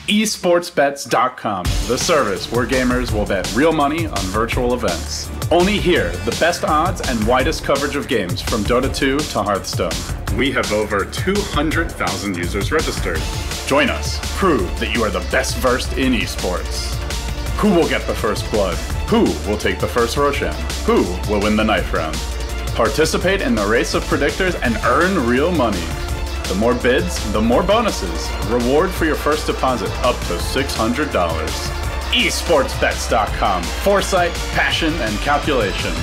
esportsbets.com, the service where gamers will bet real money on virtual events. Only here, the best odds and widest coverage of games from Dota 2 to Hearthstone. We have over 200,000 users registered. Join us. Prove that you are the best versed in esports. Who will get the first blood? Who will take the first Roshan? Who will win the knife round? Participate in the race of predictors and earn real money. The more bids, the more bonuses. Reward for your first deposit up to $600. esportsbets.com. Foresight, passion, and calculation.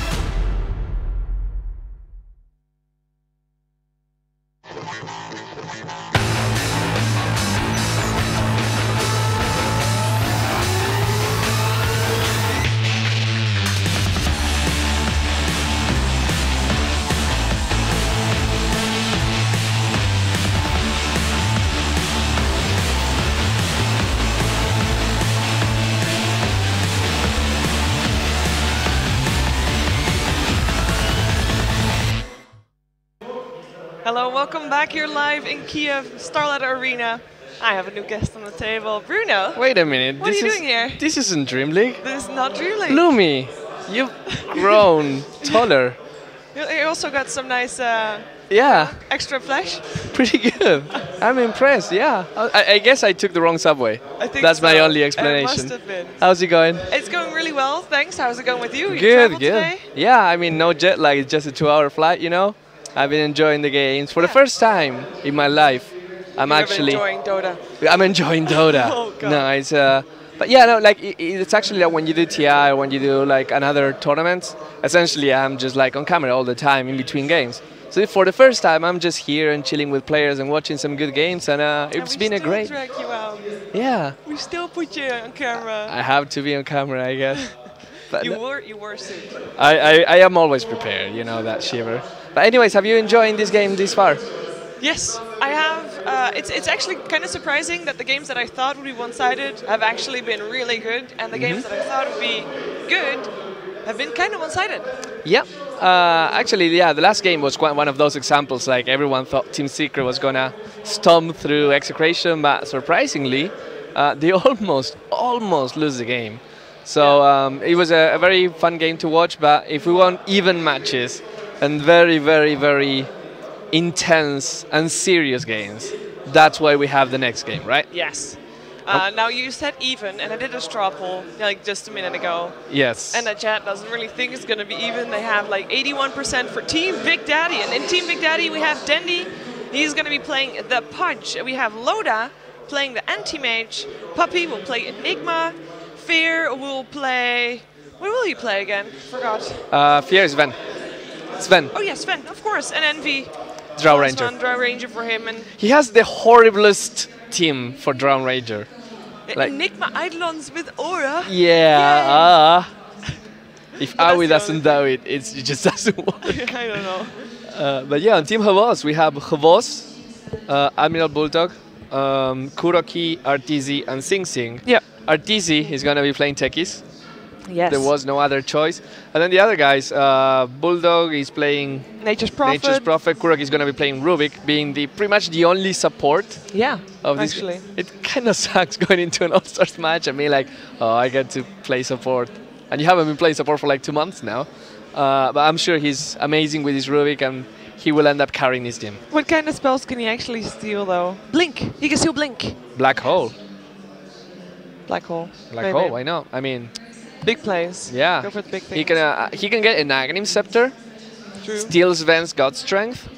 Hello, welcome back here live in Kiev, Starladder Arena. I have a new guest on the table, Bruno. Wait a minute. What are you doing here? This isn't Dream League. This is not Dream League. Lumi, you've grown taller. You also got some nice Yeah, extra flesh. pretty good. I'm impressed, yeah. I guess I took the wrong subway. I think That's so. my only It explanation. must have been. How's it going? It's going really well, thanks. How's it going with you? You Good, traveled good. today? Yeah, I mean, no jet lag. It's just a 2-hour flight, you know. I've been enjoying the games for the first time in my life. I'm actually enjoying Dota. I'm enjoying Dota. Oh, God. No, it's but yeah, no, like it's actually like when you do TI or when you do like another tournament, essentially I'm just like on camera all the time in between games. So for the first time, I'm just here and chilling with players and watching some good games, and it's been a great. Drag you out. Yeah. We still put you on camera. I have to be on camera, I guess. But You were soon. I am always prepared, you know that shiver. But anyways, have you enjoyed this game this far? Yes, I have. It's actually kind of surprising that the games that I thought would be one-sided have actually been really good, and the games that I thought would be good have been kind of one-sided. Yeah. Actually, yeah, the last game was quite one of those examples. Like everyone thought Team Secret was gonna stomp through Execration, but surprisingly, they almost lose the game. So it was a very fun game to watch. But if we want even matches and very, very, very intense and serious games, that's why we have the next game, right? Yes. Now you said even, and I did a straw poll like just a minute ago. Yes. And the chat doesn't really think it's going to be even. They have like 81% for Team Big Daddy. And in Team Big Daddy, we have Dendy. He's going to be playing the Pudge. We have Loda playing the Anti-Mage. Puppy will play Enigma. Fear will play... What will he play again? Forgot. Fear is Sven. Oh, yeah, Sven, of course. And Envy. Drow Ranger. Drow Ranger for him. And He has the horriblest team for Drow Ranger. Like- Enigma Eidolons with Aura. Yeah. If But that's Aoi the doesn't do it, it just doesn't work. I don't know. But yeah, on Team Havos, we have Havos, Admiral Bulldog, Kuroki, Arteezy, and Sing Sing. Yeah. Arteezy is going to be playing techies. Yes. There was no other choice. And then the other guys, Bulldog is playing Nature's Prophet. Nature's Prophet. Kuroki is going to be playing Rubik, being pretty much the only support Yeah, of this. actually. It kind of sucks going into an All-Stars match and being like, oh, I get to play support. And you haven't been playing support for like 2 months now. But I'm sure he's amazing with his Rubik, and he will end up carrying his team. What kind of spells can he actually steal, though? Blink. He can steal Blink. Black Hole. Black Hole. Black Maybe. Hole, I know. I mean, Big plays. yeah. Go for the big things. He can get an Aghanim Scepter, True. steal Sven's God Strength,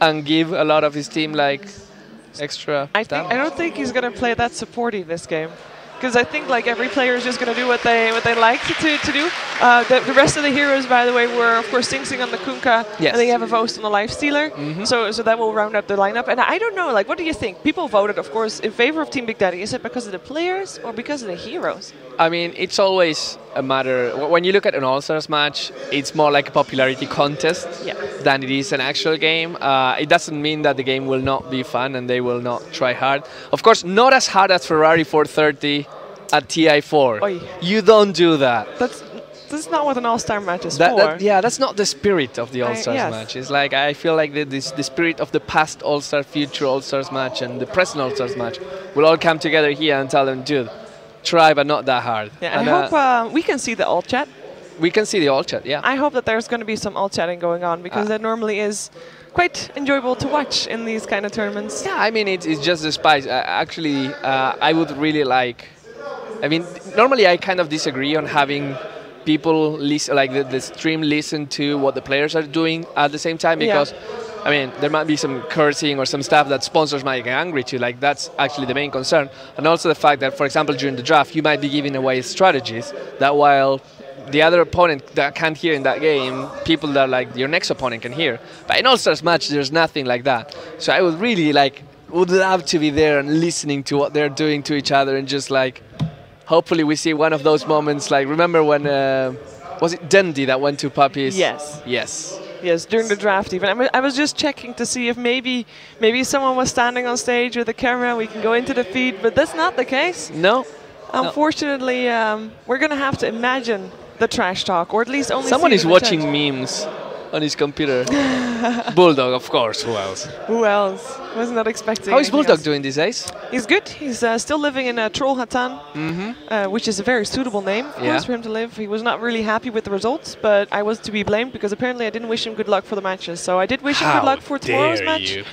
and give a lot of his team like extra I damage. don't think he's gonna play that supporty this game, because I think like every player is just gonna do what they like to do. The rest of the heroes, by the way, were of course Sing Sing on the Kunkka, Yes. and they have a Vost on the Life Stealer. So that will round up the lineup. And I don't know, like, what do you think? People voted, of course, in favor of Team Big Daddy. Is it because of the players or because of the heroes? I mean, it's always a matter. When you look at an All-Stars match, it's more like a popularity contest than it is an actual game. It doesn't mean that the game will not be fun and they will not try hard. Of course, not as hard as Ferrari 430 at TI4. Oy. You don't do that. That's this is not what an all-star match is for. Yeah, that's not the spirit of the All-Stars yes. match. It's like, I feel like the spirit of the past All-Star, future All-Stars match, and the present All-Stars match will all come together here and tell them, dude, try, but not that hard. Yeah, and I hope we can see the alt chat. we can see the all chat, yeah. I hope that there's going to be some alt chatting going on, because that normally is quite enjoyable to watch in these kind of tournaments. Yeah, I mean, it's just the spice. Actually, I would really like... I mean, normally I kind of disagree on having people listen, like the stream listen to what the players are doing at the same time, because I mean, there might be some cursing or some stuff that sponsors might get angry to. Like, that's actually the main concern. And also the fact that, for example, during the draft, you might be giving away strategies that, while the other opponent that can't hear in that game, people that like your next opponent can hear. But in All-Stars match, there's nothing like that. So I would really would love to be there and listening to what they're doing to each other, and just like, hopefully we see one of those moments. Like, remember when, was it Dundee that went to Puppies? Yes. Yes. Yes, during the draft even. I was just checking to see if maybe someone was standing on stage with a camera, we can go into the feed, but that's not the case. No. Unfortunately, we're going to have to imagine the trash talk, or at least only someone see it is in the watching chat. memes on his computer. Bulldog, of course. Who else? Who else? Was not expecting. How is anything Bulldog else. doing these days? He's good. He's still living in Troll Hatan, which is a very suitable name, of course, for him to live. He was not really happy with the results, but I was to be blamed, because apparently I didn't wish him good luck for the matches. So I did wish him good luck for tomorrow's match.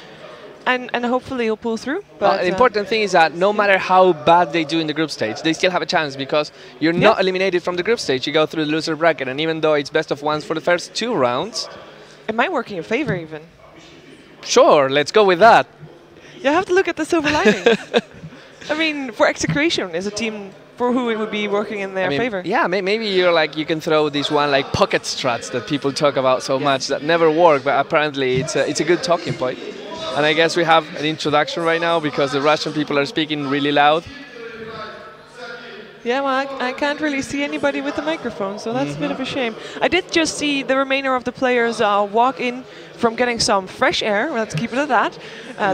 And hopefully he'll pull through. But the important thing is that no matter how bad they do in the group stage, they still have a chance, because you're not eliminated from the group stage. You go through the loser bracket, and even though it's best of ones for the first 2 rounds... It might work in your favor, even. Sure, let's go with that. You have to look at the silver lining. I mean, for Execration is a team for who it would be working in their favor. Yeah, maybe you're like, you can throw this one like pocket strats that people talk about so much that never work, but apparently it's a good talking point. And I guess we have an introduction right now, because the Russian people are speaking really loud. Yeah, well, I can't really see anybody with the microphone, so that's a bit of a shame. I did just see the remainder of the players walk in from getting some fresh air. Let's keep it at that.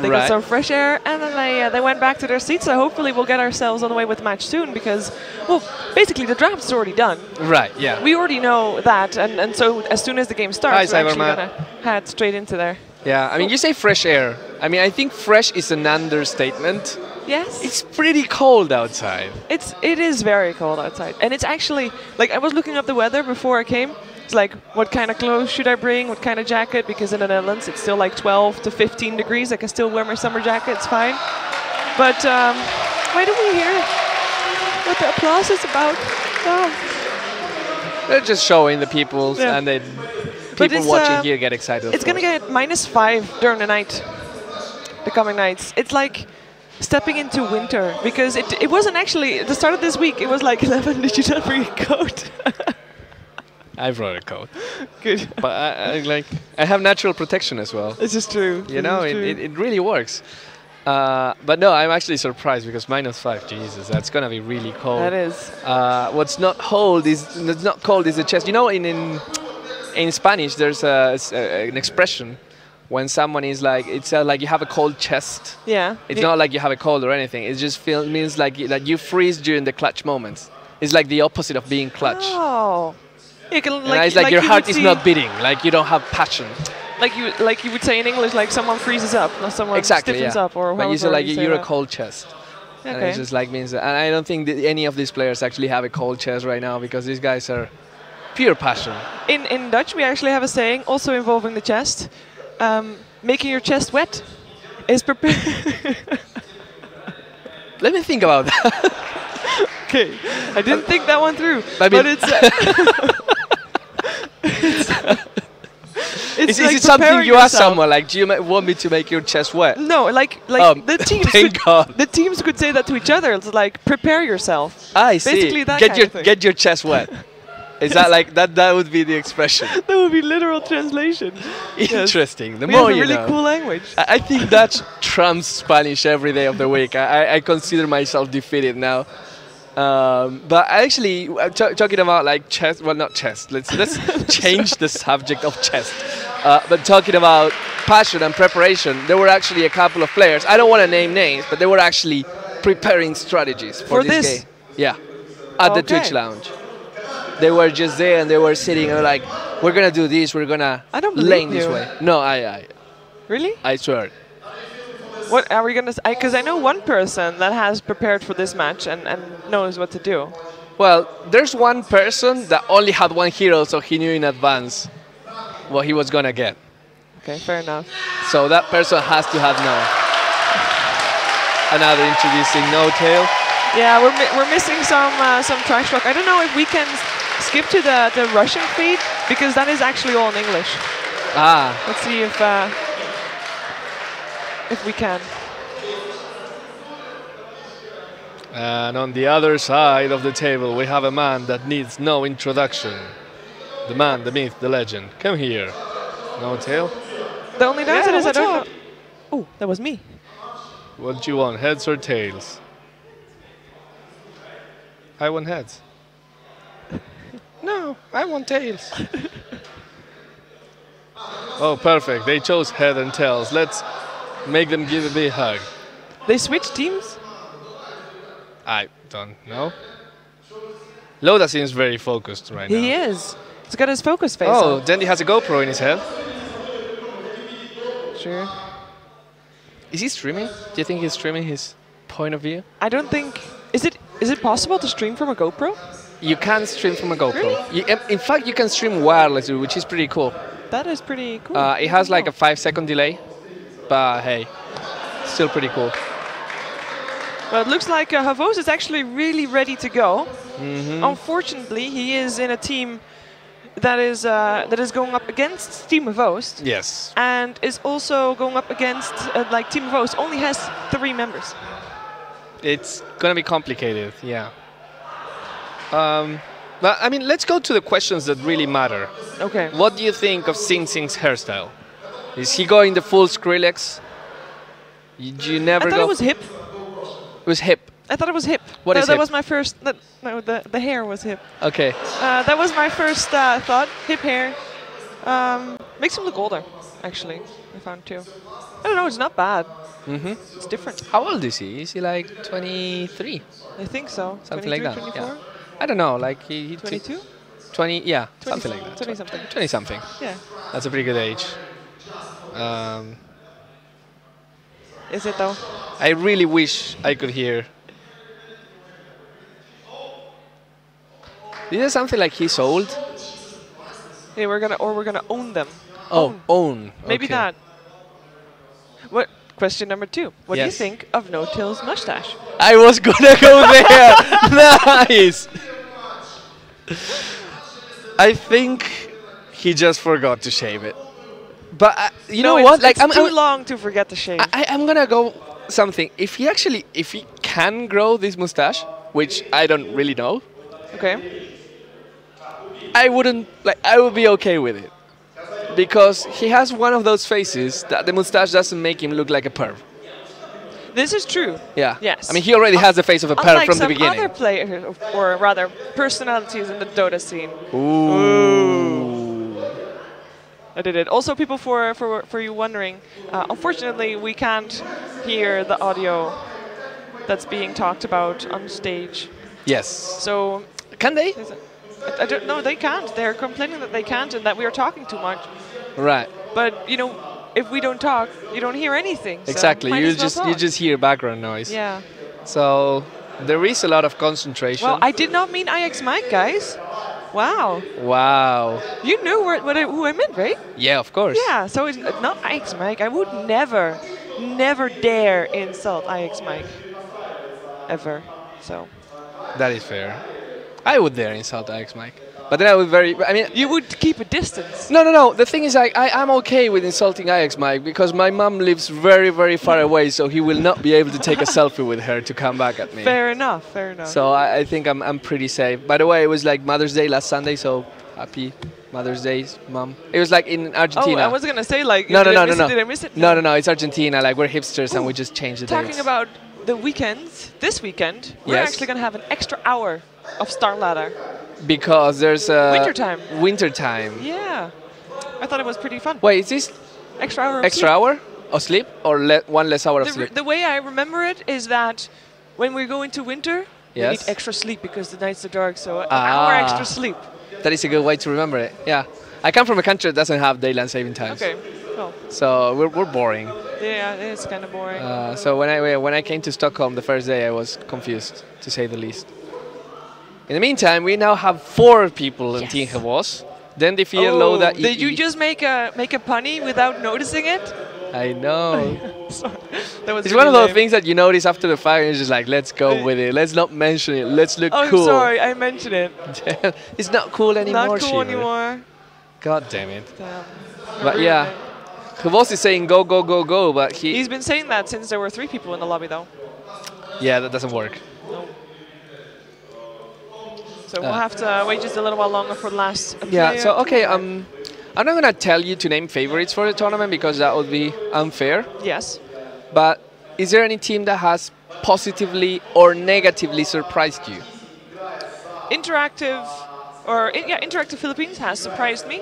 They got some fresh air, and then they went back to their seats. So hopefully we'll get ourselves on the way with the match soon, because, well, basically the draft's already done. Right, yeah. We already know that, and so as soon as the game starts, we're actually going to head straight into there. Yeah, I mean, you say fresh air. I mean, I think fresh is an understatement. Yes. It's pretty cold outside. It is very cold outside. And it's actually, like, I was looking up the weather before I came. It's like, what kind of clothes should I bring? What kind of jacket? Because in the Netherlands, it's still like 12 to 15 degrees. I can still wear my summer jacket. It's fine. But why do we hear what the applause is about? Oh. They're just showing the people, and then people watching here get excited. It's going to get -5 during the night, the coming nights. It's like stepping into winter, because it wasn't actually, at the start of this week, it was like 11, did you not bring a coat? I brought a coat. Good. But I have natural protection as well. This is true. You know, it really works. But no, I'm actually surprised, because -5, Jesus, that's going to be really cold. That is. What's not cold is the chest. You know, in Spanish, there's an expression when someone is like, it's like you have a cold chest. Yeah. It's not like you have a cold or anything. It just means like that you freeze during the clutch moments. It's like the opposite of being clutch. Oh. You can, and it's like your heart is not beating. Like, you don't have passion. Like you would say in English, like someone freezes up, not someone stiffens up, or but you say like you're a that. cold chest. Okay. And it just like means that. And I don't think that any of these players actually have a cold chest right now, because these guys are pure passion. In Dutch, we actually have a saying also involving the chest. Making your chest wet is prepared. Let me think about that. Okay, I didn't think that one through. I mean, but it's is like it something you ask yourself. someone, like, do you want me to make your chest wet? No, like the teams. Thank God. The teams could say that to each other. It's like, prepare yourself. I see. Basically that kind of thing. Get your chest wet. Is that like that? That would be the expression. That would be literal translation. Interesting. Yes. The We more have a you really know. cool language. I think Dutch trumps Spanish every day of the week. I consider myself defeated now. But actually, talking about like chess, well, not chess. Let's change the subject of chess. But talking about passion and preparation, there were actually a couple of players. I don't want to name names, but they were actually preparing strategies for this game. Yeah, at the Twitch lounge. They were just there and they were sitting and like, we're gonna do this. We're gonna I don't lane believe this you. way. No, I Really? swear. What are we gonna? Because I know one person that has prepared for this match and knows what to do. Well, there's one person that only had one hero, so he knew in advance what he was gonna get. Okay, fair enough. So that person has to have known. Another introducing No Tail. Yeah, we're missing some trash talk. I don't know if we can skip to the Russian feed because that is actually all in English. Ah, Let's see if we can. and on the other side of the table, we have a man that needs no introduction. The man, the myth, the legend. Come here. No Tail. The only downside is I what's don't up? know. Oh, that was me. What do you want, heads or tails? I want heads. No, I want tails. Oh, perfect. They chose head and tails. Let's make them give a big hug. They switched teams? I don't know. Loda seems very focused right now. He is. He's got his focus face Oh, on. Dendy has a GoPro in his head. Sure. Is he streaming? Do you think he's streaming his point of view? I don't think... Is it possible to stream from a GoPro? You can stream from a GoPro. Really? In fact, you can stream wirelessly, which is pretty cool. That is pretty cool. It has like a 5-second delay, but hey, still pretty cool. Well, it looks like Havos is actually really ready to go. Unfortunately, he is in a team that is going up against Team Havos. Yes. And is also going up against like Team Havos only has 3 members. It's gonna be complicated, yeah. But I mean, let's go to the questions that really matter. Okay. What do you think of Sing Sing's hairstyle? Is he going the full Skrillex? You never I thought go. it was hip. It was hip. I thought it was hip. What is that hip? was my first. No, the hair was hip. Okay. That was my first thought. Hip hair. Makes him look older, actually. I found too. I don't know. It's not bad. It's different. How old is he? Is he like 23? I think so. Something like that. 24? Yeah. I don't know. Like he 22? 20. Yeah. 20 something like that. 20 something. 20 something. Yeah. That's a pretty good age. Is it though? I really wish I could hear. Is there something like he's old? Yeah, we're gonna own them. Oh, own. Maybe okay. that. What? Question number 2. What do you Yes. think of No Tail's mustache? I was gonna go there. Nice. I think he just forgot to shave it. But you know what? Like it's too long to forget to shave. I'm gonna go something. If he can grow this mustache, which I don't really know, Okay. I would be okay with it. Because he has one of those faces that the mustache doesn't make him look like a perv. This is true. Yeah. Yes. I mean, he already has the face of a perv Unlike from the some beginning. other players, or rather, personalities in the Dota scene. Ooh. I did it. Also, people, for you wondering, unfortunately, we can't hear the audio that's being talked about on stage. Yes. So, Can they? I don't know. They can't. They're complaining that they can't and that we are talking too much. Right. But you know, if we don't talk, you don't hear anything. So Exactly. might You as well just talk. hear background noise. Yeah. So there is a lot of concentration. Well, I did not mean IX Mike, guys. Wow. Wow. You knew who I meant, right? Yeah, of course. Yeah. So it's not IX Mike. I would never dare insult IX Mike. Ever. So. That is fair. I would dare insult Alex Mike. But then I would You would keep a distance. No. The thing is, I'm okay with insulting Alex Mike because my mom lives very, very far away, so he will not be able to take a selfie with her to come back at me. Fair enough. So I think I'm pretty safe. By the way, it was like Mother's Day last Sunday, so happy Mother's Day, Mom. It was like in Argentina. Oh, I was gonna say like. No. Did I miss it? No. It's Argentina. Like we're hipsters and we just change the dates. Talking about the weekends, this weekend, we're Yes. actually gonna have an extra hour of Starladder. Because there's Wintertime. Wintertime. Yeah. I thought it was pretty fun. Wait, is this Extra hour of extra sleep. hour of sleep or one less hour of sleep? The way I remember it is that when we go into winter, We need Yes. extra sleep because the nights are dark, so an hour extra sleep. That is a good way to remember it. Yeah. I come from a country that doesn't have daylight saving times. Okay. Well, So we're boring. yeah, it's kind of boring. So when I came to Stockholm the first day, I was confused, to say the least. In the meantime, we now have 4 people in Team Hevos. Then the fear low that did you just make a punny without noticing it? I know. Sorry. That was It's really one of those lame. things that you notice after the fire and it's just like, let's go with it. Let's not mention it. Let's look Oh, cool. sorry, I mentioned it. It's not cool anymore, Not cool Shiver. anymore. God damn it. Damn. But yeah, Hevos is saying go, go, go, go, but He's been saying that since there were 3 people in the lobby, though. yeah, that doesn't work. No. So we'll have to wait just a little while longer for the last. Yeah, player so to okay, arrive. I'm not gonna tell you to name favorites for the tournament because that would be unfair. Yes. But is there any team that has positively or negatively surprised you? Interactive, Interactive Philippines has surprised me.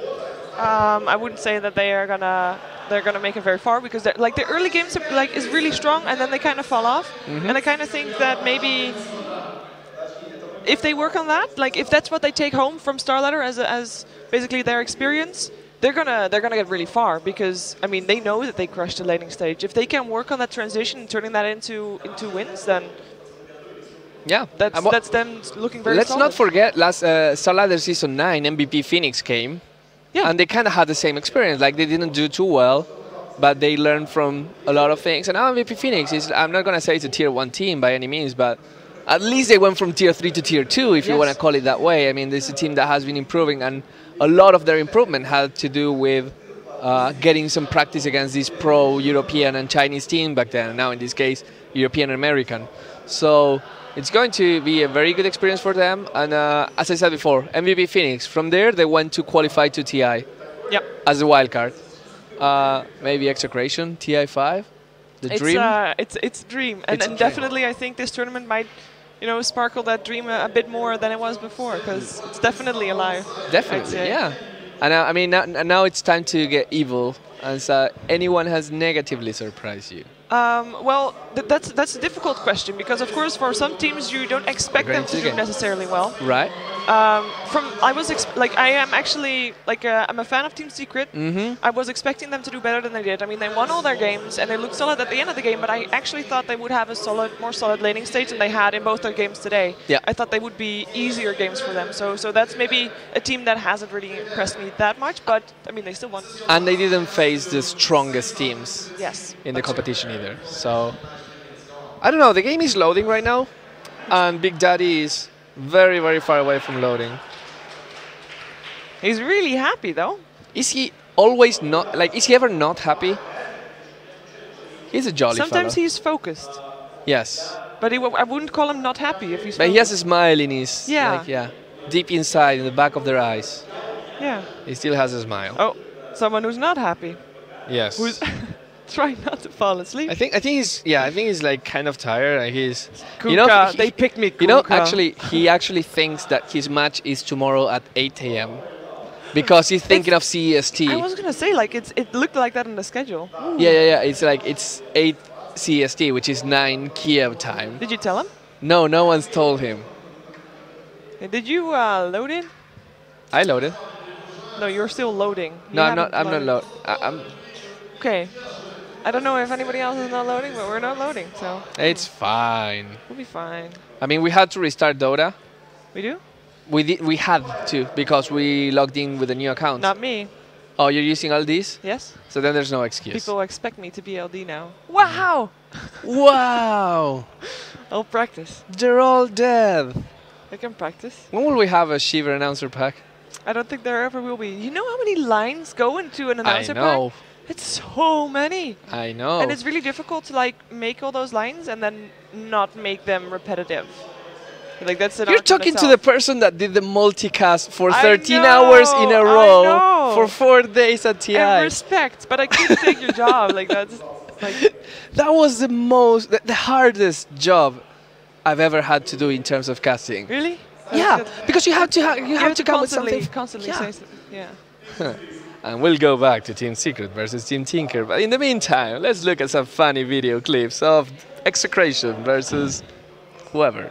I wouldn't say that they're gonna make it very far because like the early games is really strong and then they kind of fall off. And I kind of think that maybe if they work on that, like if that's what they take home from Starladder as basically their experience, they're gonna get really far because I mean they know that they crushed the laning stage. If they can work on that transition and turning that into wins, then Yeah, that's them looking very let's solid. not forget last Starladder Season 9, MVP Phoenix came. Yeah. And they kind of had the same experience. Like they didn't do too well, but they learned from a lot of things. And now MVP Phoenix is, I'm not going to say it's a tier 1 team by any means, but at least they went from tier 3 to tier 2, if you want to call it that way. I mean, this is a team that has been improving, and a lot of their improvement had to do with getting some practice against this pro-European and Chinese team back then. Now, in this case, European and American. So it's going to be a very good experience for them. And as I said before, MVP Phoenix. From there, they went to qualify to TI as a wild card. Maybe Execration, TI5, the dream. It's a dream, and definitely I think this tournament might, sparkle that dream a bit more than it was before because it's definitely alive. Definitely, yeah. And I mean, now it's time to get evil. And so anyone has negatively surprised you? Well, that's a difficult question because, of course, for some teams you don't expect them to do necessarily well. Right. I am actually I'm a fan of Team Secret. I was expecting them to do better than they did. I mean, they won all their games and they looked solid at the end of the game. But I actually thought they would have a more solid laning stage than they had in both their games today. Yeah. I thought they would be easier games for them. So that's maybe a team that hasn't really impressed me that much. But I mean, they still won. And they didn't face the strongest teams. Yes. In the competition either. So I don't know. The game is loading right now, and Big Daddy is very, very far away from loading. He's really happy though. Is he always not, is he ever not happy? He's a jolly Sometimes fellow. he's focused. Yes. But I wouldn't call him not happy if he's But focused. he has a smile in his, Yeah. deep inside, in the back of their eyes. Yeah. He still has a smile. Oh, someone who's not happy. Yes. Who's trying not to fall asleep. I think he's like kind of tired. And he's, Kuka, they picked me. Kuka. He actually thinks that his match is tomorrow at 8 a.m. because he's thinking of CEST. I was gonna say it looked like that in the schedule. Yeah. It's 8 CST, which is 9 Kiev time. Did you tell him? No one's told him. Did you load in? I loaded. No, you're still loading. No, I'm not loading. I'm. Okay. I don't know if anybody else is not loading, but we're not loading, so. It's fine. We'll be fine. I mean, we had to restart Dota. We do? We had to because we logged in with a new account. Not me. Oh, you're using all these? Yes. So then there's no excuse. People expect me to be LD now. Wow! Wow! I'll practice. They're all dead. I can practice. When will we have a Shiver announcer pack? I don't think there ever will be. You know how many lines go into an announcer pack? I know. It's so many. I know. And it's really difficult to make all those lines and then not make them repetitive. That's an You're art in talking to itself. the person that did the multicast for 13 hours in a I row know. for 4 days at TI. And respect, but I couldn't take your job. That was the hardest job I've ever had to do in terms of casting. Really? Yeah, because you have to come with something. Constantly say something. Yeah. And we'll go back to Team Secret versus Team Tinker. But in the meantime, let's look at some funny video clips of Execration versus whoever.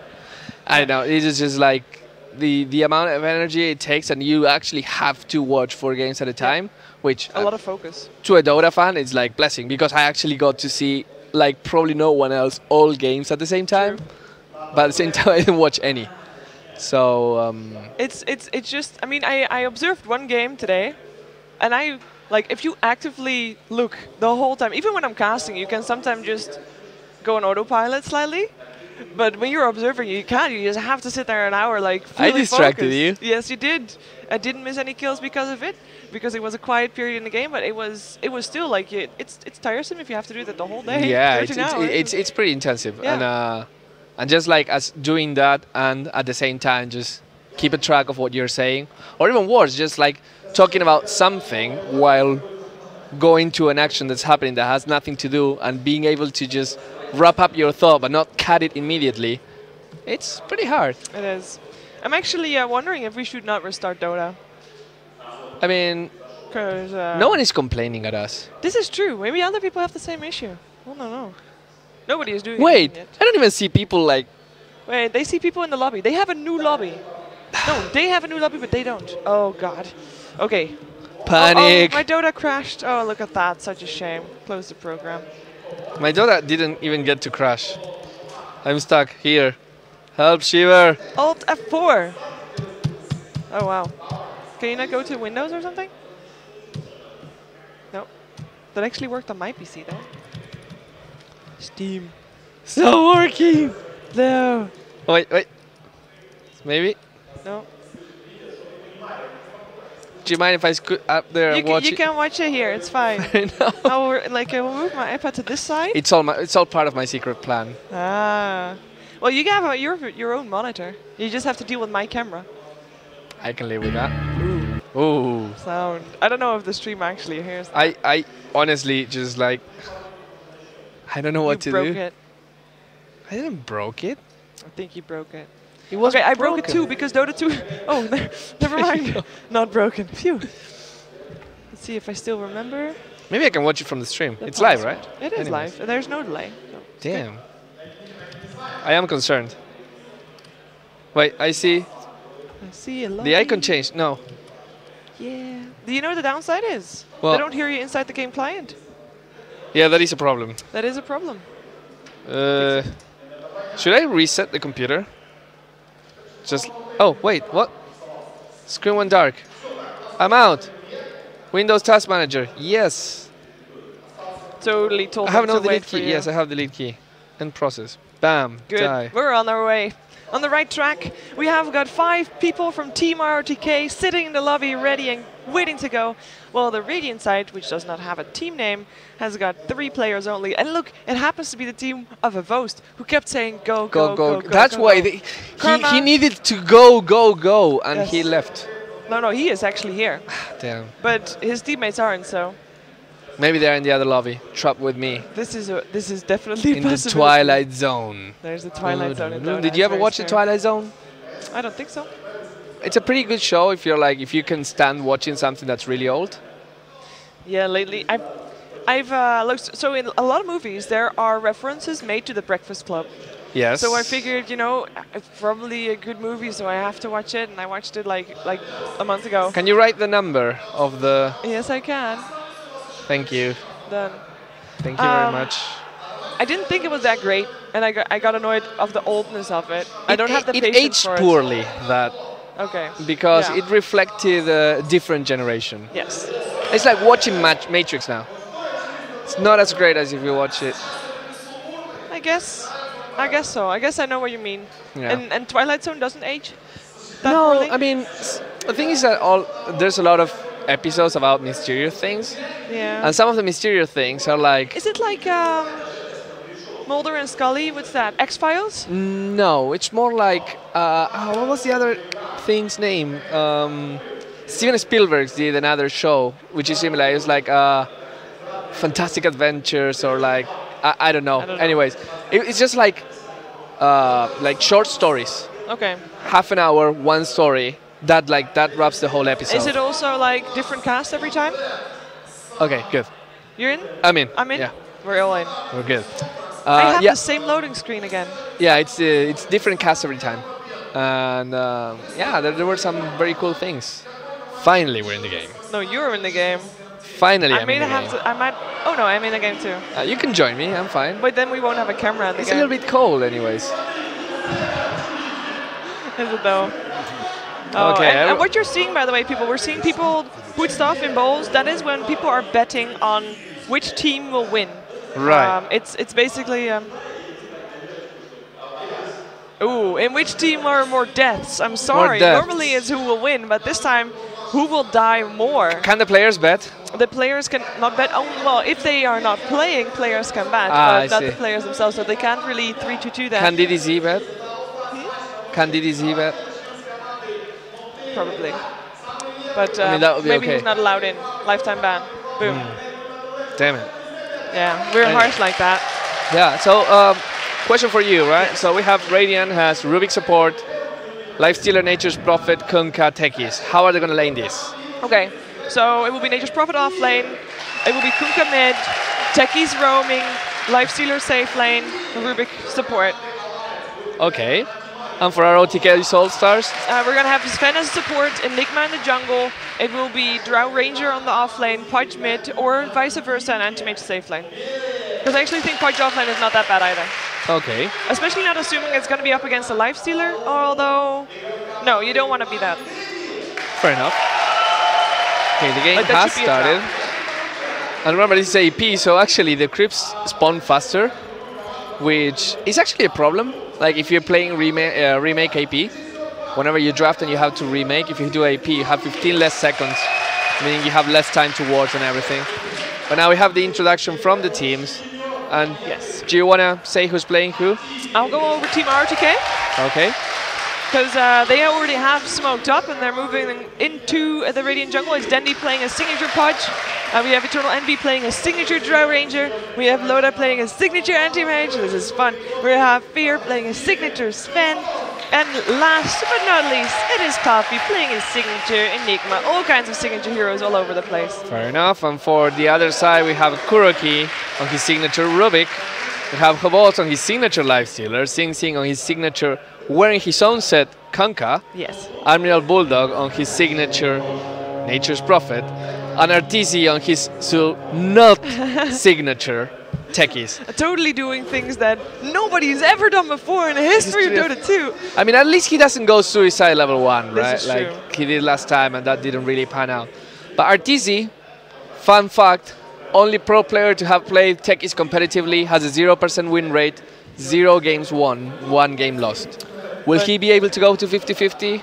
I know, it is just like the amount of energy it takes, and you actually have to watch 4 games at a time, which A lot of focus. to a Dota fan it's like blessing, because I actually got to see like probably no one else all games at the same time. True. But at the same time I didn't watch any. So It's just, I mean, I observed one game today, and I, like, if you actively look the whole time, even when I'm casting, you can sometimes just go on autopilot slightly. But when you're observing, you can't. You just have to sit there an hour, like, fully I distracted focused. you. Yes, you did. I didn't miss any kills because of it, because it was a quiet period in the game. But it was still like it's tiresome if you have to do that the whole day. yeah, 13 hours. it's pretty intensive. Yeah. And just like as doing that, and at the same time just keep a track of what you're saying, or even worse, just like talking about something while going to an action that's happening that has nothing to do, and being able to just wrap up your thought but not cut it immediately. It's pretty hard. It is. I'm actually wondering if we should not restart Dota. I mean, 'Cause, no one is complaining at us. This is true. Maybe other people have the same issue. I don't know. Nobody is doing Wait, anything yet. I don't even see people like... Wait, they see people in the lobby. They have a new lobby. No, they have a new lobby, but they don't. Oh, God. Okay. Panic. Oh, my Dota crashed. Oh, look at that. Such a shame. Close the program. My Dota didn't even get to crash. I'm stuck here. Help, Shiver. Alt F4. Oh, wow. Can you not go to Windows or something? No. That actually worked on my PC, though. Steam. It's not working. No. Oh, wait. Maybe? No. Do you mind if I scoot up there and watch You it? can watch it here. It's fine. No. I will move my iPad to this side. It's all part of my secret plan. Ah. Well, you can have your own monitor. You just have to deal with my camera. I can live with that. Ooh. Sound. I don't know if the stream actually hears that. I honestly just like... I don't know what to do. You broke it. I didn't broke it. I think you broke it. It was Okay, I broke it broken. too because Dota 2... Oh, never mind. Not broken. Phew. Let's see if I still remember. Maybe I can watch it from the stream. the It's live, password. right? It is Anyways. live. There's no delay. So it's good. Damn. I am concerned. Wait, I see. I see a lot. The icon changed. No. Yeah. Do you know what the downside is? Well- They don't hear you inside the game client. Yeah, that is a problem. That is a problem. Should I reset the computer? Just... Oh, wait, what? Screen went dark. I'm out. Windows Task Manager. Yes. Totally told I have them no to wait delete for key. you. Yes, I have delete key. End process. Bam. Good. Die. We're on our way. On the right track. We have got 5 people from Team ROTK sitting in the lobby ready and waiting to go. Well, the Radiant side, which does not have a team name, has got 3 players only. And look, it happens to be the team of Avost, who kept saying go, go, go, go. That's go, why go. he needed to go, and Yes. he left. No, he is actually here. Damn. But his teammates aren't, so Maybe they're in the other lobby, trapped with me. this is definitely a In the possibility. Twilight Zone. There's the Twilight Zone in Dota. Did you ever very watch the scary. Twilight Zone? I don't think so. It's a pretty good show if you can stand watching something that's really old. Yeah, lately I've looked. So in a lot of movies, there are references made to the Breakfast Club. Yes. So I figured, it's probably a good movie, so I have to watch it, and I watched it like a month ago. Can you write the number of the... Yes, I can. Thank you. Done. Thank you very much. I didn't think it was that great, and I got annoyed of the oldness of it. I don't have the It patience aged for poorly, that, it. Okay. because Yeah. it reflected a different generation. Yes. It's like watching Matrix now. It's not as great as if you watch it. I guess so. I guess I know what you mean. Yeah. And Twilight Zone doesn't age that No, poorly? I mean, the thing is that there's a lot of episodes about mysterious things, Yeah. and some of the mysterious things are like... Is it like Mulder and Scully? What's that? X-Files? No, it's more like... what was the other thing's name? Steven Spielberg did another show, which is similar. It's like Fantastic Adventures, or like... I don't know. I don't know. Anyways, it's just like short stories. Okay. Half an hour, one story. That wraps the whole episode. Is it also like different cast every time? Okay, good. You're in? I'm in. I'm in? Yeah, We're all in. we're good. I have yeah, the same loading screen again. yeah. It's different cast every time. And yeah, there were some very cool things. Finally, we're in the game. No, you're in the game. Finally, I'm in the game. I might. Oh no, I'm in the game too. You can join me. I'm fine. But then we won't have a camera in the It's game. a little bit cold, anyways. Is it though? Oh, Okay. and what you're seeing, by the way, people, we're seeing people put stuff in bowls. That is when people are betting on which team will win. Right. It's basically. Ooh, in which team are more deaths? I'm sorry. deaths. Normally it's who will win, but this time, who will die more? Can the players bet? The players can not bet. Oh, well, if they are not playing, players can bet, I but not see. the players themselves. So they can't really 3-2 that. Can DDZ bet? Can DDZ bet? Probably. But I mean, that would be maybe okay. he's not allowed in. Lifetime ban. Boom. Damn it. Yeah, we're harsh like that. Yeah, so question for you, right? So we have Radiant has Rubik support, Lifestealer, Nature's Prophet, Kunkka, Techies. How are they going to lane this? Okay, so it will be Nature's Prophet off lane. It will be Kunkka mid, Techies roaming, Lifestealer safe lane, Rubik support. Okay. And for our OTK Soul Stars? We're going to have Sven as support, Enigma in the jungle. It will be Drow Ranger on the off lane, Pudge mid, or vice versa, and Anti-Mage safe lane. Because I actually think Pudge off lane is not that bad either. Okay. Especially not assuming it's going to be up against a Lifestealer, although... No, you don't want to be that. Fair enough. Okay, the game Like, that has should be a started. trap. And remember, this is AP, so actually the creeps spawn faster, which is actually a problem. Like if you're playing remake AP, whenever you draft and you have to remake, if you do AP, you have 15 less seconds, meaning you have less time to watch and everything. But now we have the introduction from the teams. And Yes. do you want to say who's playing who? I'll go over Team RTK, Okay. because they already have smoked up and they're moving into the Radiant jungle. It's Dendi playing a signature Pudge. We have Eternal Envy playing a signature Drow Ranger. We have Loda playing a signature Anti-Mage. This is fun. We have Fear playing a signature Sven. And last but not least, it is Coffee playing his signature Enigma. All kinds of signature heroes all over the place. Fair enough. And for the other side, we have Kuroki on his signature Rubik. We have Hobos on his signature Lifestealer. Sing Sing on his signature wearing his own set Kunkka. Yes. Admiral Bulldog on his signature Nature's Prophet. And Arteezy on his not signature Techies. Totally doing things that nobody's ever done before in the history of Dota 2. I mean, at least he doesn't go suicide level 1, This right? is Like true. he did last time, and that didn't really pan out. But Arteezy, fun fact, only pro player to have played Techies competitively, has a 0% win rate, 0 games won, 1 game lost. Will he be able to go to 50-50?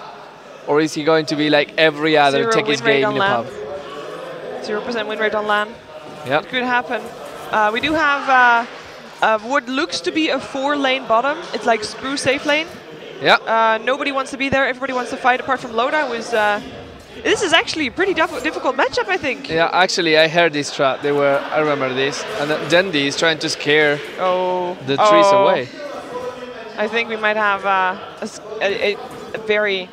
Or is he going to be like every other 0 Techies win rate game on in a LAN. pub? 0% win rate on LAN. Yep. It could happen. We do have what looks to be a 4-lane bottom. It's like Sprue safe lane. Yeah. Nobody wants to be there. Everybody wants to fight apart from Loda. This is actually a pretty difficult matchup, I think. Yeah, actually, I heard this trap. I remember this. And Dendi is trying to scare the trees away. I think we might have a very,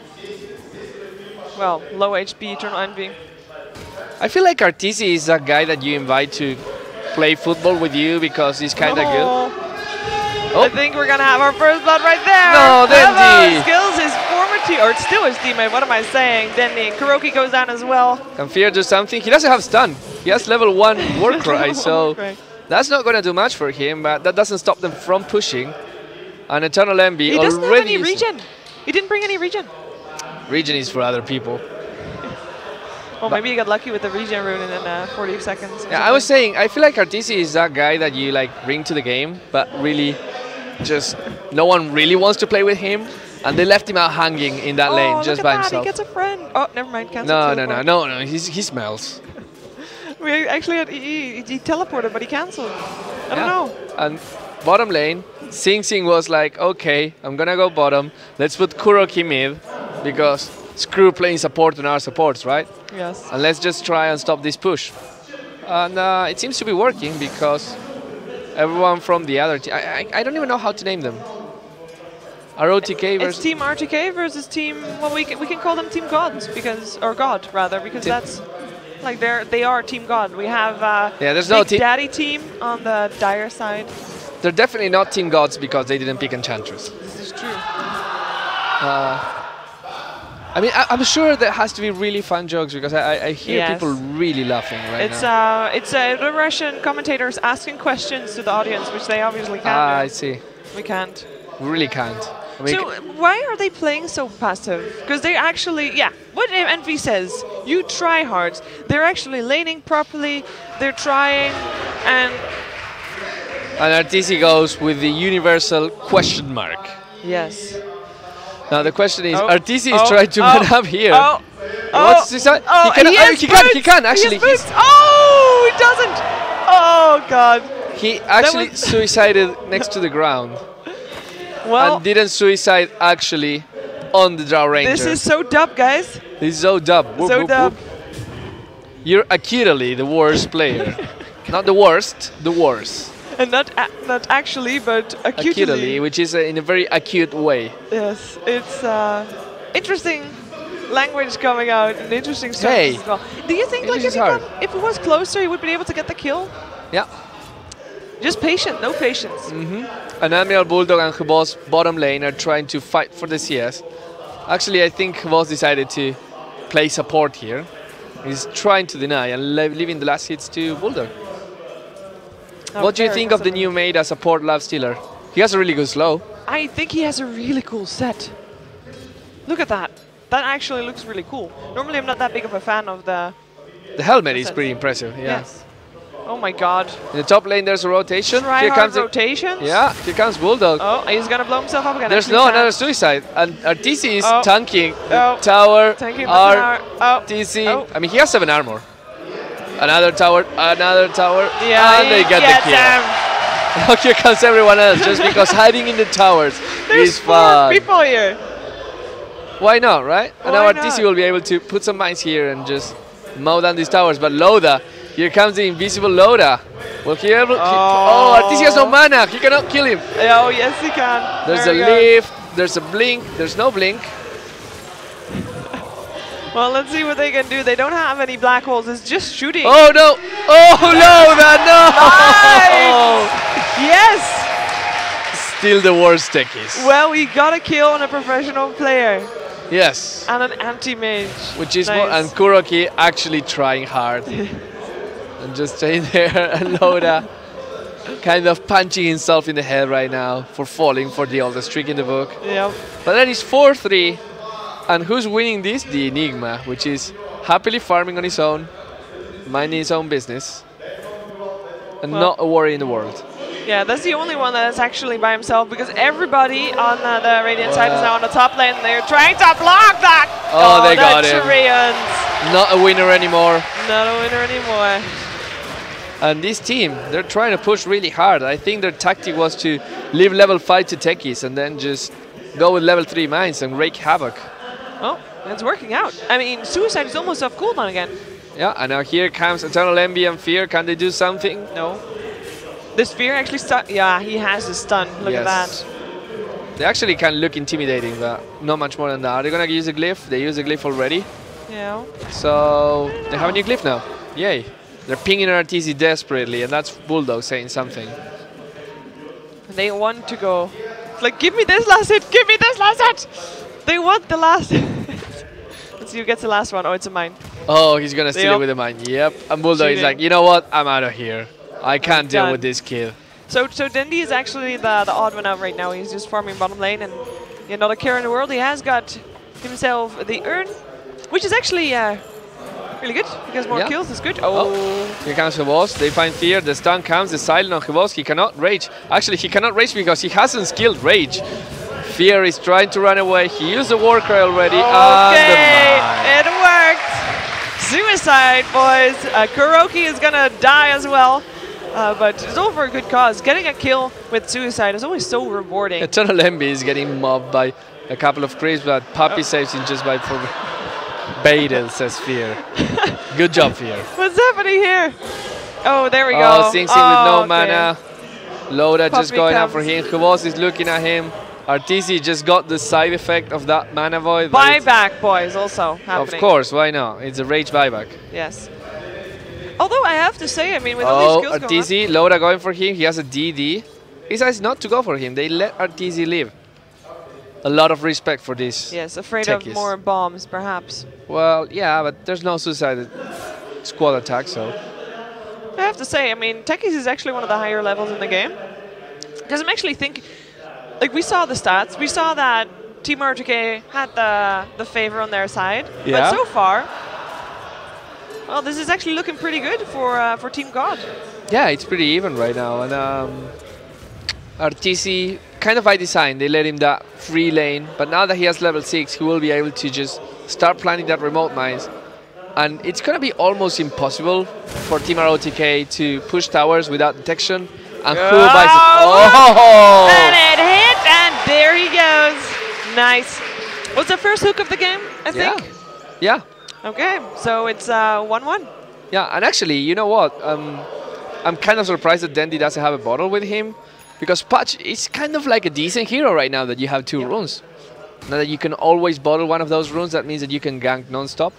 well, low HP Eternal Envy. I feel like Arteezy is a guy that you invite to play football with you because he's kind of good. Oh. I think we're going to have our first blood right there. No, Dendi. Skills his former team, or still his teammate. What am I saying? Dendi. Kuroki goes down as well. Can Fear do something? He doesn't have stun. He has level 1 Warcry, so that's not going to do much for him, but that doesn't stop them from pushing. And Eternal Envy He doesn't have already... any regen. He didn't bring any regen. Regen is for other people. Well, maybe he got lucky with the regen rune in 40 seconds. Yeah, I was saying, I feel like Arteezy is that guy that you like bring to the game, but really just no one really wants to play with him, and they left him out hanging in that lane just by himself. He gets a friend. Oh, never mind. Cancel No, he smells. We actually had he teleported, but he cancelled. I don't know. And bottom lane, Sing Sing was like, okay, I'm gonna go bottom. Let's put Kuroki mid, because screw playing support on our supports, right? Yes. And let's just try and stop this push. And it seems to be working because everyone from the other team, I don't even know how to name them. ROTK versus... It's Team RTK versus Team, well, we can call them Team Gods, because, or God, rather, because that's, like, they are Team God. We have there's no Big Daddy team on the Dire side. They're definitely not Team Gods because they didn't pick Enchantress. This is true. I mean, I'm sure there has to be really fun jokes because I hear people really laughing right now. It's the Russian commentators asking questions to the audience, which they obviously can't do. I see. We can't. We really can't. I mean, So why are they playing so passive? Because they actually, what Envy says, you try hard. They're actually laning properly. They're trying, and Artisi goes with the universal question mark. yes. Now the question is, Oh. Artisi is trying to man up here. Oh. What's this? Oh, He can actually. He has boots. Oh, he doesn't. Oh God. He actually suicided next to the ground Well, and didn't suicide actually on the Drow Ranger. this is so dub, guys. He's so dub. Whoop, So whoop, dub. whoop. You're acutely the worst player. Not the worst, the worst. And not actually, but acutely. Acutely, which is in a very acute way. Yes, it's interesting language coming out and interesting stuff Hey, as well. Do you think like English is hard. if it was closer, he would be able to get the kill? Yeah. Just patient, no patience. And Admiral Bulldog and Hubos bottom lane are trying to fight for the CS. Actually, I think Hubos decided to play support here. He's trying to deny and leaving the last hits to Bulldog. Oh, What do you very think of the new made as support Love Stealer? He has a really good slow. I think he has a really cool set. Look at that. That actually looks really cool. Normally, I'm not that big of a fan of the. The helmet is pretty impressive. Yeah. Yes. Oh my God. In the top lane, there's a rotation. Try Here hard comes rotations. Yeah, here comes Bulldog. Oh, he's gonna blow himself up again. There's Actually, another suicide, and Artisi is Oh. tanking the Oh. tower. Tanking the tower. Oh. Artisi. Oh. I mean, he has 7 armor. Another tower, Yeah, and they get the kill. Now here comes everyone else, just because hiding in the towers There's is 4 fun. people here. Why not, right? And now Why Artisi not? will be able to put some mines here and just mow down these towers. But Loda, here comes the invisible Loda. Will he able? Oh, Artisi has no mana. He cannot kill him. Oh, yes, he can. There's There a we go. lift. There's a blink. There's no blink. Well, let's see what they can do. They don't have any black holes. It's just shooting. Oh no! Oh Loda, no! Nice! Yes! Still the worst techies. Well, we got a kill on a professional player Yes. and an anti-mage. Which is nice. more, and Kuroki actually trying hard. And just staying there, and Loda kind of punching himself in the head right now for falling for the oldest trick in the book. Yep. But then it's 4-3, and who's winning this? The Enigma, which is happily farming on his own, minding his own business, and Well, not a worry in the world. Yeah, that's the only one that's actually by himself because everybody on the Radiant side is now on the top lane. They're trying to block that. Oh, they got him. Treants. Not a winner anymore. Not a winner anymore. And this team, they're trying to push really hard. I think their tactic was to leave level 5 to techies and then just go with level 3 mines and wreak havoc. Oh, it's working out. I mean, Suicide is almost off cooldown again. Yeah, and now here comes Eternal Envy and Fear. Can they do something? No. The Sphere actually stun. Yeah, he has a stun. Look at that. They actually can look intimidating, but not much more than that. They're gonna use a glyph. They use a glyph already. Yeah. So they have a new glyph now. Yay. They're pinging RTZ desperately, and that's Bulldog saying something. They want to go. It's like, give me this last hit. Give me this last hit. They want the last hit. Let's see who gets the last one. Oh, it's a mine. Oh, he's gonna steal it Yep. with a mine. Yep. And Bulldog is Cheating. like, you know what? I'm out of here. I can't deal done. with this kid. So Dendi is actually the odd one out right now. He's just farming bottom lane and not a care in the world. He has got himself the urn, which is actually really good because more kills is good. Oh. Here comes Hibos. They find Fear. The stun comes. The silent on Hibos. He cannot rage. Actually, he cannot rage because he hasn't skilled rage. Fear is trying to run away. He used the war cry already. Okay, And it worked. Suicide, boys. Kuroki is gonna die as well. But it's all for a good cause. Getting a kill with Suicide is always so rewarding. Eternal Envy is getting mobbed by a couple of creeps, but Puppy saves him just by baited, says Fear. Good job, Fear. What's happening here? Oh, there we go. Oh, Sing Sing with no okay. mana. Loda just Puppy going out comes. for him. Hubos is looking at him. Artisi just got the side effect of that mana void. but it's- Buyback, boys, also happening. Of course, why not? It's a rage buyback. Yes. Although I have to say, I mean, with all these Oh, skills going Artisi, Loda going for him. He has a DD. He decides not to go for him. They let Artisi live. a lot of respect for this. Yes, afraid techies. of more bombs, perhaps. Well, yeah, but there's no suicide squad attack, so. I have to say, I mean, Techies is actually one of the higher levels in the game. Because I'm actually thinking, like, we saw the stats. We saw that Team RTK had the favor on their side. Yeah. But so far, well, this is actually looking pretty good for Team God. Yeah, it's pretty even right now. And RTC, kind of by design, they let him that free lane. But now that he has level 6, he will be able to just start planning that remote mines. And it's going to be almost impossible for Team ROTK to push towers without detection. And who buys it? Oh! And it hit, and there he goes. Nice. Was the first hook of the game, I think? Yeah. Okay, so it's 1-1. Yeah, and actually, you know what? I'm kind of surprised that Dendy doesn't have a bottle with him. Because Patch is kind of like a decent hero right now that you have 2 runes. Now that you can always bottle one of those runes, that means that you can gank non-stop.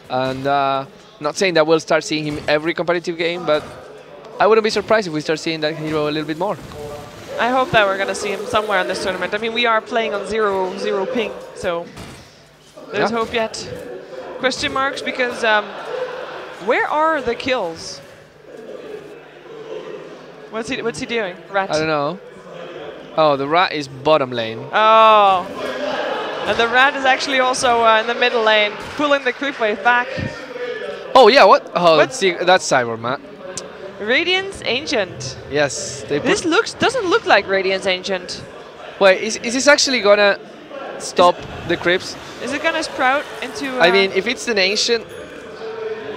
And not saying that we'll start seeing him every competitive game, but I wouldn't be surprised if we start seeing that hero a little bit more. I hope that we're going to see him somewhere in this tournament. I mean, we are playing on 0 ping, so there's hope yet. Question marks, because where are the kills? What's he doing? Rat. I don't know. Oh, the rat is bottom lane. Oh. And the rat is actually also in the middle lane, pulling the creep wave back. Oh, yeah, what? Oh, What? that's Cyber, Matt. Radiance Ancient. Yes. This doesn't look like Radiance Ancient. Wait, is this actually going to stop the creeps? Is it going to sprout into... I mean, if it's an ancient...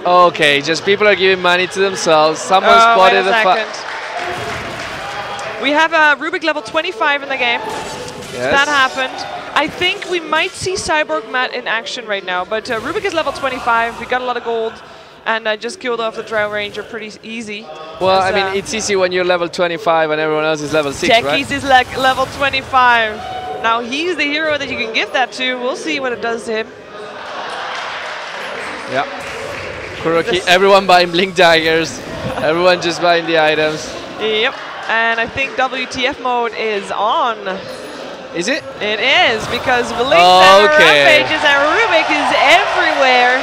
Okay, just people are giving money to themselves. Someone spotted the fact. We have a Rubik level 25 in the game. Yes. That happened. I think we might see Cyborg Matt in action right now, but Rubik is level 25. We got a lot of gold, and I just killed off the Drow Ranger pretty easy. Well, I mean, it's easy when you're level 25 and everyone else is level 6, Techies right? is like level 25. Now he's the hero that you can give that to. We'll see what it does to him. Yeah. Kuroki, everyone buying Blink Daggers. Everyone just buying the items. Yep. And I think WTF mode is on. Is it? It is, because Blink rampages and Rubik is everywhere.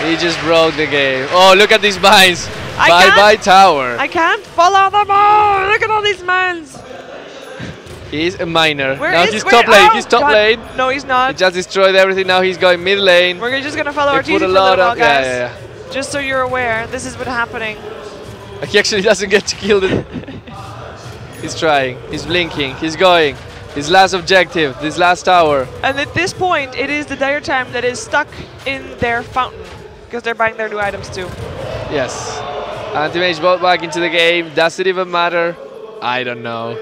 He just broke the game. Oh, look at these mines. I Bye tower. I can't follow them all. Look at all these mines. He's a miner. Where now is- he's where- top lane. oh, He's top God. lane. No, he's He not. just destroyed everything. Now he's going mid lane. We're just going to follow our They put team a for a lot little while, of... guys. Yeah. Just so you're aware, this is what's happening. He actually doesn't get to kill it. He's trying. He's blinking. He's going. His last objective. This last tower. And at this point, it is the Dire Time that is stuck in their fountain, because they're buying their new items too. Yes. Anti-Mage brought back into the game. Does it even matter? I don't know.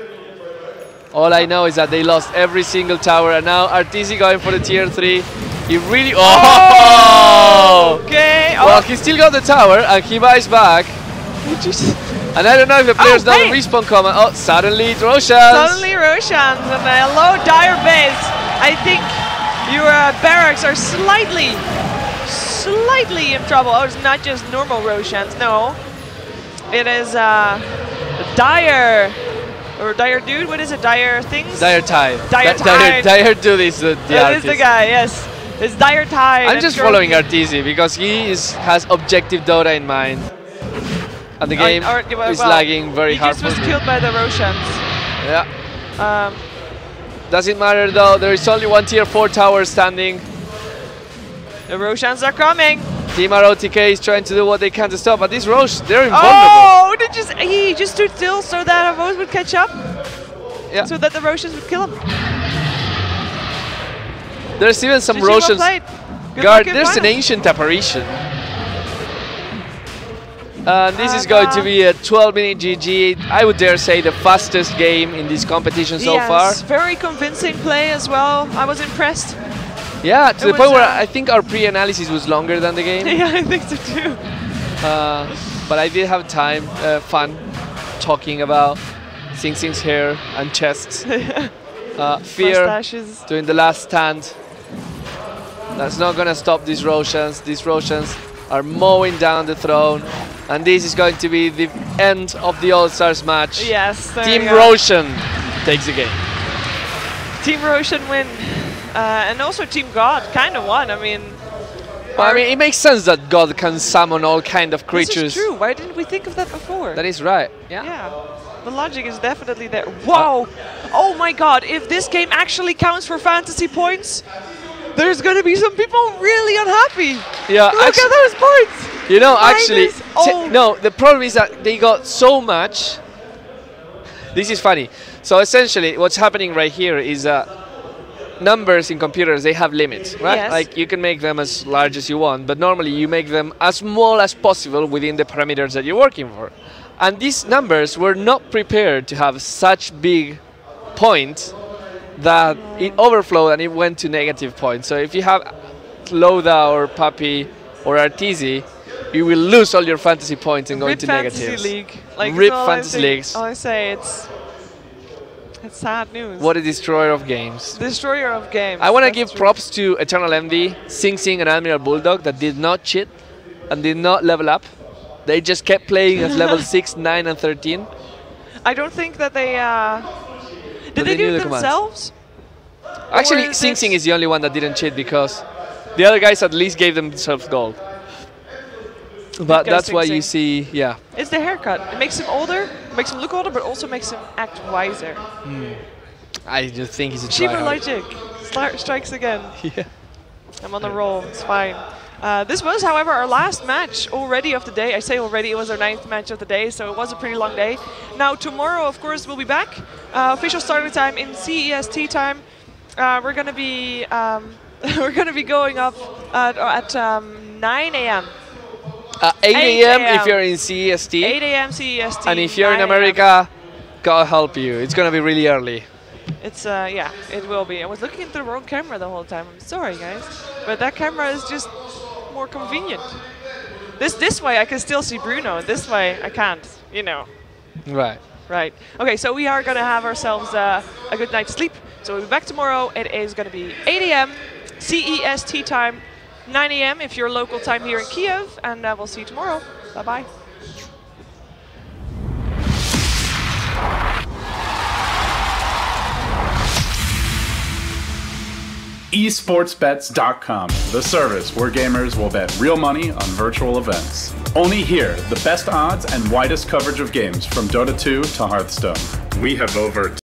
All I know is that they lost every single tower, and now RTC going for the tier 3. He really... Oh! Okay. Well, he still got the tower, and he buys back. And I don't know if the players know the respawn comment. Oh, suddenly it's Roshan. Suddenly Roshans and a low Dire base. I think your barracks are slightly in trouble. Oh, it's not just normal Roshans, no. It is Dire. Or Dire Dude, what is it? Dire Things? Dire Tide. Dire Tide. Dire Dude is the That is artist. the guy, yes. It's Dire Tide. I'm just following RTZ because he has objective Dota in mind. And the game is lagging very hard. He just was killed by the Roshans. Yeah. Doesn't matter though, there is only one tier 4 tower standing. The Roshans are coming. Team ROTK is trying to do what they can to stop, but these Rosh, they're invulnerable. Oh, he just stood still so that Avos would catch up. Yeah. So that the Roshans would kill him. There's even some GG, well Roshans. played. Good Guard, luck in there's an finals. ancient apparition. And this is going to be a 12-minute GG. I would dare say the fastest game in this competition so far. Very convincing play as well. I was impressed. Yeah, to the point where I think our pre-analysis was longer than the game. Yeah, I think so too. But I did have time, fun, talking about Sing Sing's hair and chests. Fear Mustaches. doing the last stand. That's not going to stop these Roshans. These Roshans are mowing down the throne. And this is going to be the end of the All-Stars match. Yes, there Team you go. Roshan takes the game. Team Roshan win. And also Team God kind of won. I mean, well, I mean, it makes sense that God can summon all kind of creatures. this is true. Why didn't we think of that before? That is right. Yeah. Yeah. The logic is definitely there. Whoa! Oh my god, if this game actually counts for fantasy points, there's gonna be some people really unhappy. Yeah, Look at those points! You know, actually, Minus, no, the problem is that they got so much. This is funny. So essentially, what's happening right here is numbers in computers, they have limits, right? Yes. Like you can make them as large as you want, but normally you make them as small as possible within the parameters that you're working for. And these numbers were not prepared to have such big points that it overflowed and it went to negative points. So if you have Loda or Puppy or Arteezy, you will lose all your fantasy points and go into negatives. League. Like, RIP fantasy leagues. All I say, it's sad news. What a destroyer of games. Destroyer of games. I want to That's give true. props to Eternal Envy, Sing Sing and Admiral Bulldog that did not cheat and did not level up. They just kept playing as level 6, 9 and 13. I don't think that they... did they knew do the it commands. themselves? Actually, is Sing it- Sing is the only one that didn't cheat because the other guys at least gave themselves gold. But Because that's why Sing you Sing. see, yeah. It's the haircut. It makes him older, makes him look older, but also makes him act wiser. I just think he's a Cheaper tryhard. logic strikes again. Yeah. I'm on the roll. It's fine. This was, however, our last match already of the day. I say already, it was our 9th match of the day, so it was a pretty long day. Now, tomorrow, of course, we'll be back. Official starting time in CEST time. We're gonna be going up at 9 a.m. 8 a.m. if a.m. you're in CEST. 8 a.m. CEST. And if you're in 9 a.m. America, God help you. It's going to be really early. It's yeah, it will be. I was looking into the wrong camera the whole time. I'm sorry, guys, but that camera is just more convenient. This way I can still see Bruno. This way I can't. You know. Right. Right. Okay, so we are gonna have ourselves a good night's sleep. So we'll be back tomorrow. It is gonna be 8 a.m. CEST time, 9 a.m. if you're local time here in Kiev, and we'll see you tomorrow. Bye bye. esportsbets.com, the service where gamers will bet real money on virtual events. Only here, the best odds and widest coverage of games from Dota 2 to Hearthstone. We have over